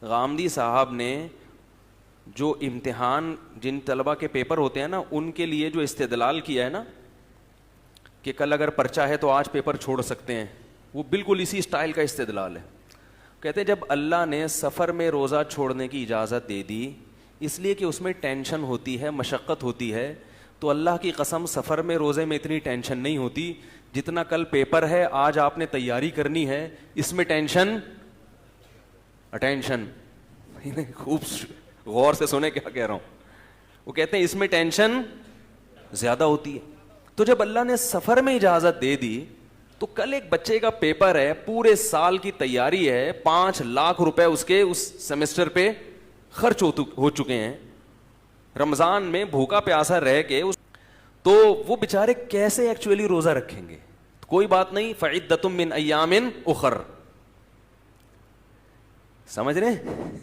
غامدی صاحب نے جو امتحان جن طلبہ کے پیپر ہوتے ہیں نا ان کے لیے جو استدلال کیا ہے نا کہ کل اگر پرچہ ہے تو آج پیپر چھوڑ سکتے ہیں, وہ بالکل اسی اسٹائل کا استدلال ہے. کہتے ہیں جب اللہ نے سفر میں روزہ چھوڑنے کی اجازت دے دی اس لیے کہ اس میں ٹینشن ہوتی ہے, مشقت ہوتی ہے, تو اللہ کی قسم سفر میں روزے میں اتنی ٹینشن نہیں ہوتی جتنا کل پیپر ہے, آج آپ نے تیاری کرنی ہے, اس میں ٹینشن اٹینشن. خوب غور سے سنے کیا کہہ رہا ہوں. وہ کہتے ہیں اس میں ٹینشن زیادہ ہوتی ہے. تو جب اللہ نے سفر میں اجازت دے دی تو کل ایک بچے کا پیپر ہے, پورے سال کی تیاری ہے, 5 لاکھ روپے اس کے اس سیمسٹر پہ خرچ ہو چکے ہیں, رمضان میں بھوکا پیاسا رہ کے تو وہ بیچارے کیسے ایکچولی روزہ رکھیں گے؟ کوئی بات نہیں, فعدۃ من ایام اخر, سمجھ رہے ہیں؟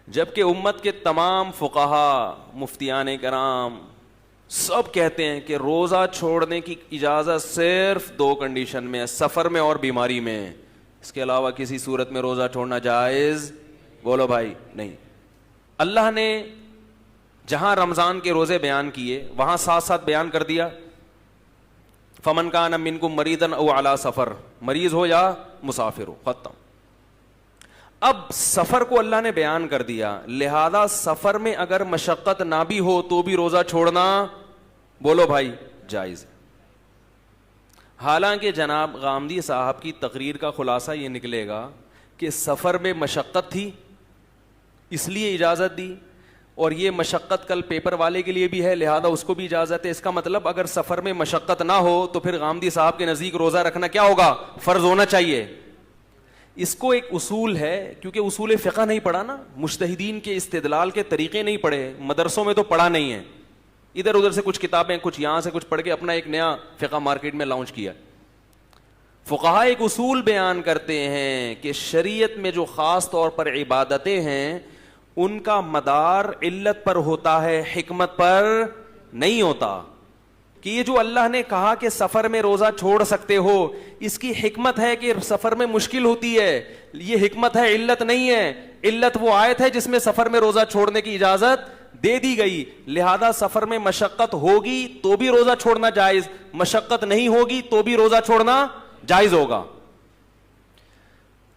جبکہ امت کے تمام فقہا, مفتیان کرام سب کہتے ہیں کہ روزہ چھوڑنے کی اجازت صرف 2 کنڈیشن میں ہے, سفر میں اور بیماری میں. اس کے علاوہ کسی صورت میں روزہ چھوڑنا جائز, بولو بھائی, نہیں. اللہ نے جہاں رمضان کے روزے بیان کیے وہاں ساتھ ساتھ بیان کر دیا فمن کان منکم مریضا او علی سفر, مریض ہو یا مسافر ہو, ختم. اب سفر کو اللہ نے بیان کر دیا, لہذا سفر میں اگر مشقت نہ بھی ہو تو بھی روزہ چھوڑنا, بولو بھائی, جائز ہے. حالانکہ جناب غامدی صاحب کی تقریر کا خلاصہ یہ نکلے گا کہ سفر میں مشقت تھی اس لیے اجازت دی, اور یہ مشقت کل پیپر والے کے لیے بھی ہے لہذا اس کو بھی اجازت ہے. اس کا مطلب اگر سفر میں مشقت نہ ہو تو پھر غامدی صاحب کے نزدیک روزہ رکھنا کیا ہوگا؟ فرض ہونا چاہیے. اس کو ایک اصول ہے, کیونکہ اصول فقہ نہیں پڑھا نا, مجتہدین کے استدلال کے طریقے نہیں پڑھے, مدرسوں میں تو پڑھا نہیں ہے, ادھر ادھر سے کچھ کتابیں کچھ یہاں سے کچھ پڑھ کے اپنا ایک نیا فقہ مارکیٹ میں لانچ کیا. فقہا ایک اصول بیان کرتے ہیں کہ شریعت میں جو خاص طور پر عبادتیں ہیں ان کا مدار علت پر ہوتا ہے, حکمت پر نہیں ہوتا. کہ یہ جو اللہ نے کہا کہ سفر میں روزہ چھوڑ سکتے ہو, اس کی حکمت ہے کہ سفر میں مشکل ہوتی ہے, یہ حکمت ہے, علت نہیں ہے. علت وہ آیت ہے جس میں سفر میں روزہ چھوڑنے کی اجازت دے دی گئی, لہذا سفر میں مشقت ہوگی تو بھی روزہ چھوڑنا جائز, مشقت نہیں ہوگی تو بھی روزہ چھوڑنا جائز ہوگا.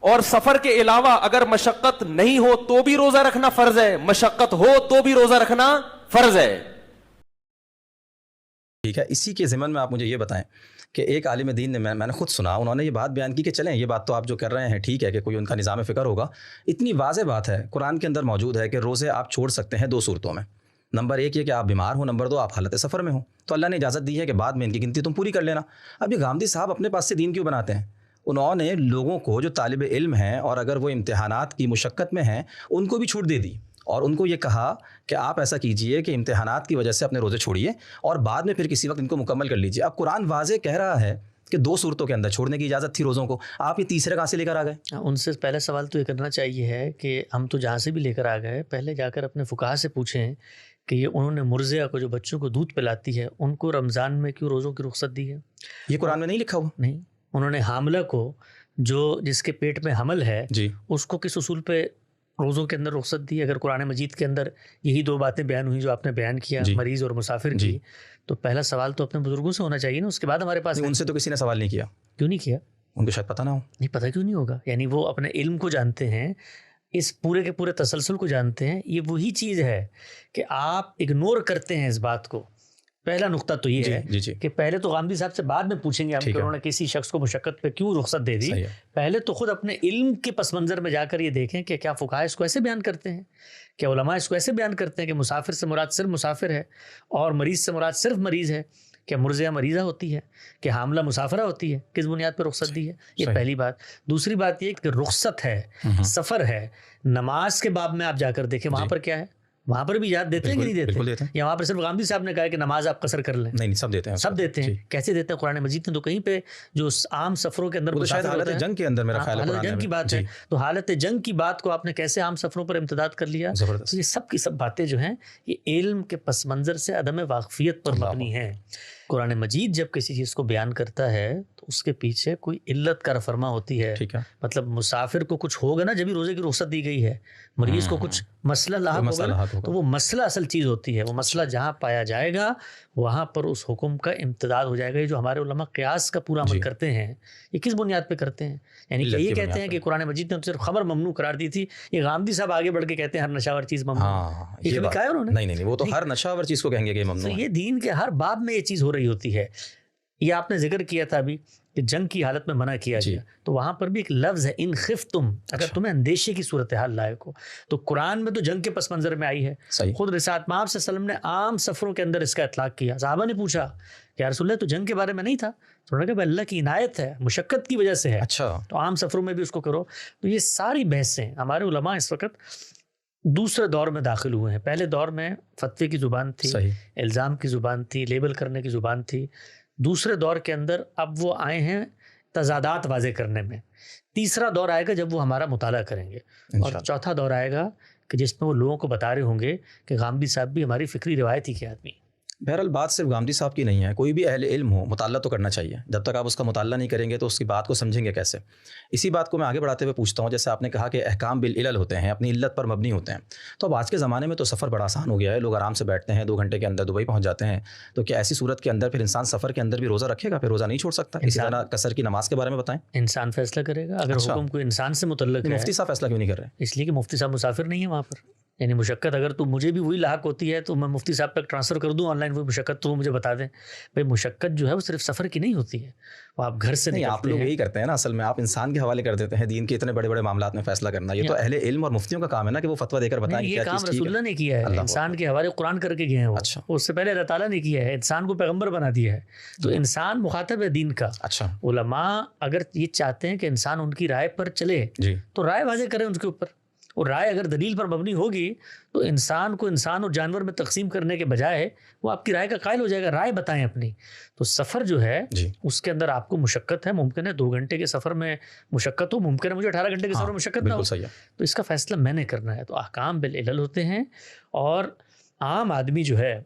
اور سفر کے علاوہ اگر مشقت نہیں ہو تو بھی روزہ رکھنا فرض ہے, مشقت ہو تو بھی روزہ رکھنا فرض ہے. ٹھیک ہے. اسی کے ضمن میں آپ مجھے یہ بتائیں کہ ایک عالم دین نے میں نے خود سنا, انہوں نے یہ بات بیان کی کہ چلیں یہ بات تو آپ جو کر رہے ہیں ٹھیک ہے کہ کوئی ان کا نظام فکر ہوگا, اتنی واضح بات ہے قرآن کے اندر موجود ہے کہ روزے آپ چھوڑ سکتے ہیں 2 صورتوں میں. نمبر 1 یہ کہ آپ بیمار ہوں, نمبر 2 آپ حالت سفر میں ہوں, تو اللہ نے اجازت دی ہے کہ بعد میں ان کی گنتی تم پوری کر لینا. اب یہ غامدی صاحب اپنے پاس سے دین کیوں بناتے ہیں؟ انہوں نے لوگوں کو جو طالب علم ہیں اور اگر وہ امتحانات کی مشقت میں ہیں ان کو بھی چھوٹ دے دی, اور ان کو یہ کہا کہ آپ ایسا کیجئے کہ امتحانات کی وجہ سے اپنے روزے چھوڑیے اور بعد میں پھر کسی وقت ان کو مکمل کر لیجئے. اب قرآن واضح کہہ رہا ہے کہ 2 صورتوں کے اندر چھوڑنے کی اجازت تھی روزوں کو, آپ یہ تیسرے کہاں سے لے کر آ گئے؟ ان سے پہلا سوال تو یہ کرنا چاہیے ہے کہ ہم تو جہاں سے بھی لے کر آ گئے پہلے جا کر اپنے فقہا سے پوچھیں کہ یہ انہوں نے مرضعہ کو جو بچوں کو دودھ پلاتی ہے ان کو رمضان میں کیوں روزوں کی رخصت دی ہے؟ یہ قرآن میں نہیں لکھا ہوا. نہیں, انہوں نے حاملہ کو جو جس کے پیٹ میں حمل ہے جی اس کو کس اصول پہ روزوں کے اندر رخصت دی؟ اگر قرآن مجید کے اندر یہی 2 باتیں بیان ہوئی جو آپ نے بیان کیا, جی مریض اور مسافر جی کی, تو پہلا سوال تو اپنے بزرگوں سے ہونا چاہیے نا, اس کے بعد ہمارے پاس. ان سے تو کسی نے سوال نہیں کیا. کیوں نہیں کیا؟ ان کو شاید پتہ نہ ہو. نہیں پتہ کیوں نہیں ہوگا؟ یعنی وہ اپنے علم کو جانتے ہیں, اس پورے کے پورے تسلسل کو جانتے ہیں. یہ وہی چیز ہے کہ آپ اگنور کرتے ہیں اس بات کو. پہلا نقطہ تو یہ ہے کہ پہلے تو غامدی صاحب سے بعد میں پوچھیں گے ہم کہ انہوں نے کسی شخص کو مشقت پہ کیوں رخصت دے دی. پہلے تو خود اپنے علم کے پس منظر میں جا کر یہ دیکھیں کہ کیا فقہا اس کو ایسے بیان کرتے ہیں, کیا علماء اس کو ایسے بیان کرتے ہیں کہ مسافر سے مراد صرف مسافر ہے اور مریض سے مراد صرف مریض ہے, کیا مرضعہ مریضہ ہوتی ہے, کہ حاملہ مسافرہ ہوتی ہے, کس بنیاد پہ رخصت دی ہے؟ یہ پہلی بات. دوسری بات یہ کہ رخصت ہے, سفر ہے, نماز کے باب میں آپ جا کر دیکھیں وہاں پر کیا ہے, وہاں پر بھی یاد دیتے ہیں کہ نہیں دیتے؟ یا وہاں پر صرف غامدی صاحب نے کہا ہے کہ نماز آپ قصر کر لیں؟ نہیں, سب دیتے ہیں. سب دیتے ہیں. کیسے دیتے ہیں؟ قرآن مجید نے تو کہیں پہ جو عام سفروں کے اندر شاید حالت جنگ کے اندر میرا خیال ہے حالت جنگ کی بات ہے, تو حالت جنگ کی بات کو آپ نے کیسے عام سفروں پر امتداد کر لیا؟ یہ سب کی سب باتیں جو ہیں یہ علم کے پس منظر سے عدم واقفیت پر مبنی ہیں. قرآن مجید جب کسی چیز کو بیان کرتا ہے تو اس کے پیچھے کوئی علت کار فرما ہوتی ہے. ٹھیک ہے. مطلب مسافر کو کچھ ہوگا نا جبھی روزے کی رخصت دی گئی ہے, مریض کو کچھ مسئلہ لاحق ہوگا نا, تو وہ مسئلہ اصل چیز ہوتی ہے. وہ مسئلہ جہاں پایا جائے گا وہاں پر اس حکم کا امتداد ہو جائے گا. یہ جو ہمارے علماء قیاس کا پورا عمل کرتے ہیں یہ کس بنیاد پہ کرتے ہیں؟ یعنی کہ یہ کہتے ہیں کہ قرآن مجید نے صرف خمر ممنوع قرار دی تھی, یہ غامدی صاحب آگے بڑھ کے کہتے ہیں ہر نشہ ور چیز ممنوع. یہ کہا ہے انہوں نے؟ نہیں, وہ تو ہر نشہ ور چیز کو کہیں گے کہ ممنوع ہے. یہ دین کے ہر باب میں یہ چیز ہو رہی ہوتی ہے. یہ آپ نے ذکر کیا تھا ابھی کہ جنگ کی حالت میں منع کیا گیا, تو وہاں پر بھی ایک لفظ ہے ان خفتم, اگر تمہیں اندیشے کی صورتحال لائق ہو. تو قرآن میں تو جنگ کے پس منظر میں آئی ہے. خود رسالت مآب صلی اللہ علیہ وسلم نے عام سفروں کے اندر اس کا اطلاق کیا. صحابہ نے پوچھا کہ یا رسول اللہ تو جنگ کے بارے میں نہیں تھا؟ تو انہوں نے کہا اللہ کی عنایت ہے, مشقت کی وجہ سے ہے, تو عام سفروں میں بھی اس کو کرو. تو یہ ساری بحثیں ہمارے علماء اس وقت دوسرے دور میں داخل ہوئے ہیں. پہلے دور میں فتوے کی زبان تھی, الزام کی زبان تھی, لیبل کرنے کی زبان تھی. دوسرے دور کے اندر اب وہ آئے ہیں تضادات واضح کرنے میں. تیسرا دور آئے گا جب وہ ہمارا مطالعہ کریں گے, اور چوتھا دور آئے گا کہ جس میں وہ لوگوں کو بتا رہے ہوں گے کہ غامدی صاحب بھی ہماری فکری روایت ہی کے آدمی. بہرحال بات صرف غامدی صاحب کی نہیں ہے, کوئی بھی اہل علم ہو مطالعہ تو کرنا چاہیے. جب تک آپ اس کا مطالعہ نہیں کریں گے تو اس کی بات کو سمجھیں گے کیسے؟ اسی بات کو میں آگے بڑھاتے ہوئے پوچھتا ہوں, جیسے آپ نے کہا کہ احکام بالعلل ہوتے ہیں, اپنی علت پر مبنی ہوتے ہیں, تو اب آج کے زمانے میں تو سفر بڑا آسان ہو گیا ہے. لوگ آرام سے بیٹھتے ہیں, 2 گھنٹے کے اندر دبئی پہنچ جاتے ہیں. تو کیا ایسی صورت کے اندر پھر انسان سفر کے اندر بھی روزہ رکھے گا؟ پھر روزہ نہیں چھوڑ سکتا؟ اسی طرح قصر کی نماز کے بارے میں بتائیں. انسان فیصلہ کرے گا. اگر حکم کوئی انسان سے متعلق ہے, مفتی صاحب فیصلہ کیوں نہیں کر رہے؟ اس لیے کہ مفتی صاحب مسافر نہیں ہے وہاں پر. یعنی مشقت اگر تو مجھے بھی وہی لاحق ہوتی ہے تو میں مفتی صاحب تک ٹرانسفر کر دوں آن لائن, وہی مشقت تو وہ مجھے بتا دیں. بھائی مشقت جو ہے وہ صرف سفر کی نہیں ہوتی ہے, وہ آپ گھر سے نہیں, آپ لوگ یہی کرتے ہیں نا اصل میں, آپ انسان کے حوالے کر دیتے ہیں دین کے اتنے بڑے بڑے معاملات میں فیصلہ کرنا. یہ تو اہل علم اور مفتیوں کا کام ہے نا کہ وہ فتویٰ دے کر بتائیں کہ یہ کام رسول اللہ نے کیا ہے, انسان کے حوالے قرآن کر کے گئے ہیں. اچھا, اس سے پہلے اللہ تعالیٰ نے کیا ہے, انسان کو پیغمبر بنا دیا ہے. تو انسان مخاطب ہے دین کا. اچھا, علماء اگر یہ چاہتے ہیں کہ انسان ان کی رائے پر چلے تو رائے واضح کریں ان کے اوپر, اور رائے اگر دلیل پر مبنی ہوگی تو انسان کو انسان اور جانور میں تقسیم کرنے کے بجائے وہ آپ کی رائے کا قائل ہو جائے گا. رائے بتائیں اپنی. تو سفر جو ہے اس کے اندر آپ کو مشقت ہے, ممکن ہے 2 گھنٹے کے سفر میں مشقت ہو, ممکن ہے مجھے 18 گھنٹے کے سفر میں مشقت نہ ہو. تو اس کا فیصلہ میں نے کرنا ہے. تو احکام بالعلل ہوتے ہیں, اور عام آدمی جو ہے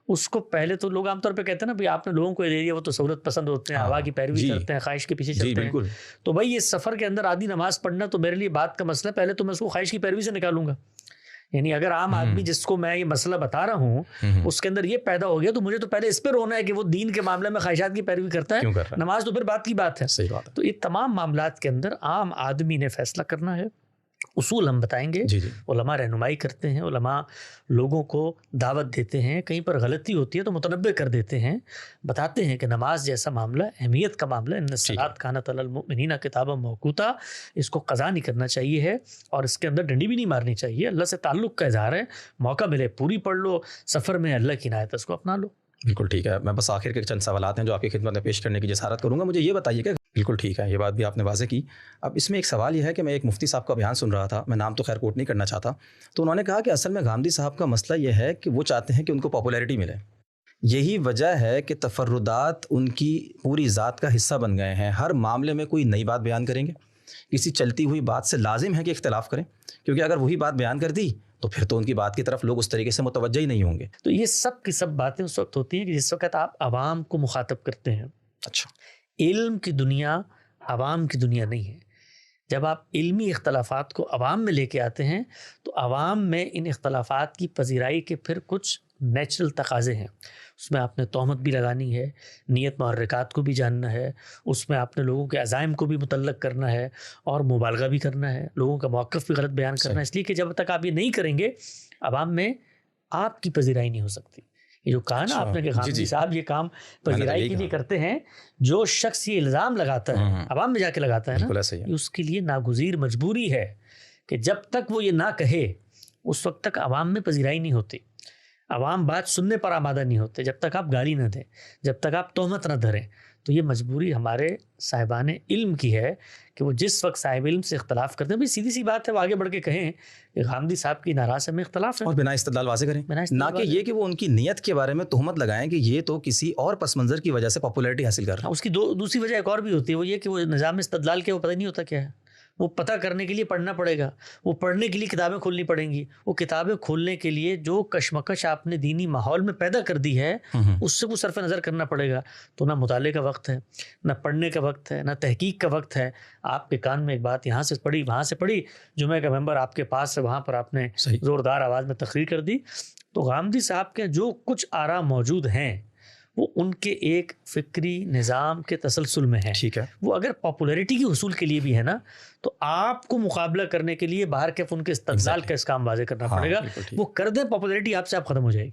اس کو پہلے تو لوگ عام طور پہ کہتے ہیں نا بھائی آپ نے لوگوں کو دے دیا, وہ تو سہولت پسند ہوتے ہیں, ہوا کی پیروی کرتے ہیں, خواہش کے پیچھے چلتے ہیں. تو بھائی یہ سفر کے اندر آدھی نماز پڑھنا تو میرے لیے بات کا مسئلہ, پہلے تو میں اس کو خواہش کی پیروی سے نکالوں گا. یعنی اگر عام آدمی جس کو میں یہ مسئلہ بتا رہا ہوں اس کے اندر یہ پیدا ہو گیا تو مجھے تو پہلے اس پہ رونا ہے کہ وہ دین کے معاملے میں خواہشات کی پیروی کرتا ہے, نماز تو پھر بات کی بات ہے. صحیح بات ہے. تو یہ تمام معاملات کے اندر عام آدمی نے فیصلہ کرنا ہے. اصول ہم بتائیں گے, علماء رہنمائی کرتے ہیں, علماء لوگوں کو دعوت دیتے ہیں, کہیں پر غلطی ہوتی ہے تو متنبہ کر دیتے ہیں, بتاتے ہیں کہ نماز جیسا معاملہ, اہمیت کا معاملہ, ان الصلاۃ کانت علی المؤمنین کتابا موقوتا, اس کو قضا نہیں کرنا چاہیے ہے, اور اس کے اندر ڈنڈی بھی نہیں مارنی چاہیے. اللہ سے تعلق کا اظہار ہے, موقع ملے پوری پڑھ لو, سفر میں اللہ کی عنایت اس کو اپنا لو. بالکل ٹھیک ہے. میں بس آخر کے چند سوالات ہیں جو آپ کی خدمت میں پیش کرنے کی جسارت کروں گا. مجھے یہ بتائیے کہ بالکل ٹھیک ہے, یہ بات بھی آپ نے واضح کی. اب اس میں ایک سوال یہ ہے کہ میں ایک مفتی صاحب کا بیان سن رہا تھا, میں نام تو خیر کوٹ نہیں کرنا چاہتا, تو انہوں نے کہا کہ اصل میں غامدی صاحب کا مسئلہ یہ ہے کہ وہ چاہتے ہیں کہ ان کو پاپولیرٹی ملے. یہی وجہ ہے کہ تفردات ان کی پوری ذات کا حصہ بن گئے ہیں. ہر معاملے میں کوئی نئی بات بیان کریں گے, کسی چلتی ہوئی بات سے لازم ہے کہ اختلاف کریں, کیونکہ اگر وہی بات بیان کر دی تو پھر تو ان کی بات کی طرف لوگ اس طریقے سے متوجہ ہی نہیں ہوں گے. تو یہ سب کی سب باتیں اس وقت ہوتی ہیں کہ جس وقت آپ عوام کو مخاطب کرتے ہیں. اچھا, علم کی دنیا عوام کی دنیا نہیں ہے. جب آپ علمی اختلافات کو عوام میں لے کے آتے ہیں تو عوام میں ان اختلافات کی پذیرائی کے پھر کچھ نیچرل تقاضے ہیں. اس میں آپ نے تہمت بھی لگانی ہے, نیت محرکات کو بھی جاننا ہے, اس میں آپ نے لوگوں کے عزائم کو بھی متعلق کرنا ہے, اور مبالغہ بھی کرنا ہے, لوگوں کا موقف بھی غلط بیان کرنا ہے. اس لیے کہ جب تک آپ یہ نہیں کریں گے عوام میں آپ کی پذیرائی نہیں ہو سکتی. یہ جو کہا نا آپ نے کہ غامدی صاحب یہ کام پذیرائی کے لیے کرتے ہیں, جو شخص یہ الزام لگاتا ہے عوام میں جا کے لگاتا ہے نا, یہ اس کے لیے ناگزیر مجبوری ہے کہ جب تک وہ یہ نہ کہے اس وقت تک عوام میں پذیرائی نہیں ہوتی. عوام بات سننے پر آمادہ نہیں ہوتے جب تک آپ گالی نہ دیں, جب تک آپ تہمت نہ دھریں. تو یہ مجبوری ہمارے صاحبان علم کی ہے کہ وہ جس وقت صاحب علم سے اختلاف کرتے ہیں, بھائی سیدھی سی بات ہے, وہ آگے بڑھ کے کہیں کہ غامدی صاحب کی ناراض میں اختلاف ہے, اور بنا استدلال واضح کریں, نہ کہ یہ کہ وہ ان کی نیت کے بارے میں تہمت لگائیں کہ یہ تو کسی اور پس منظر کی وجہ سے پاپولیرٹی حاصل کر رہا ہے. اس کی دوسری وجہ ایک اور بھی ہوتی ہے, وہ یہ کہ وہ نظام استدلال کے وہ پتہ نہیں ہوتا کیا ہے. وہ پتہ کرنے کے لیے پڑھنا پڑے گا، وہ پڑھنے کے لیے کتابیں کھولنی پڑیں گی، وہ کتابیں کھولنے کے لیے جو کشمکش آپ نے دینی ماحول میں پیدا کر دی ہے اس سے وہ صرف نظر کرنا پڑے گا. تو نہ مطالعے کا وقت ہے، نہ پڑھنے کا وقت ہے، نہ تحقیق کا وقت ہے. آپ کے کان میں ایک بات یہاں سے پڑھی، وہاں سے پڑھی، جمعہ کا ممبر آپ کے پاس سے وہاں پر آپ نے زوردار آواز میں تقریر کر دی. تو غامدی صاحب کے جو کچھ آراء موجود ہیں وہ ان کے ایک فکری نظام کے تسلسل میں ہے. ٹھیک ہے. وہ اگر پاپولیرٹی کے حصول کے لیے بھی ہے نا تو آپ کو مقابلہ کرنے کے لیے باہر کے ان کے استدلال کا اس کام واضح کرنا پڑے گا. وہ کر دیں پاپولیرٹی آپ سے آپ ختم ہو جائے گی.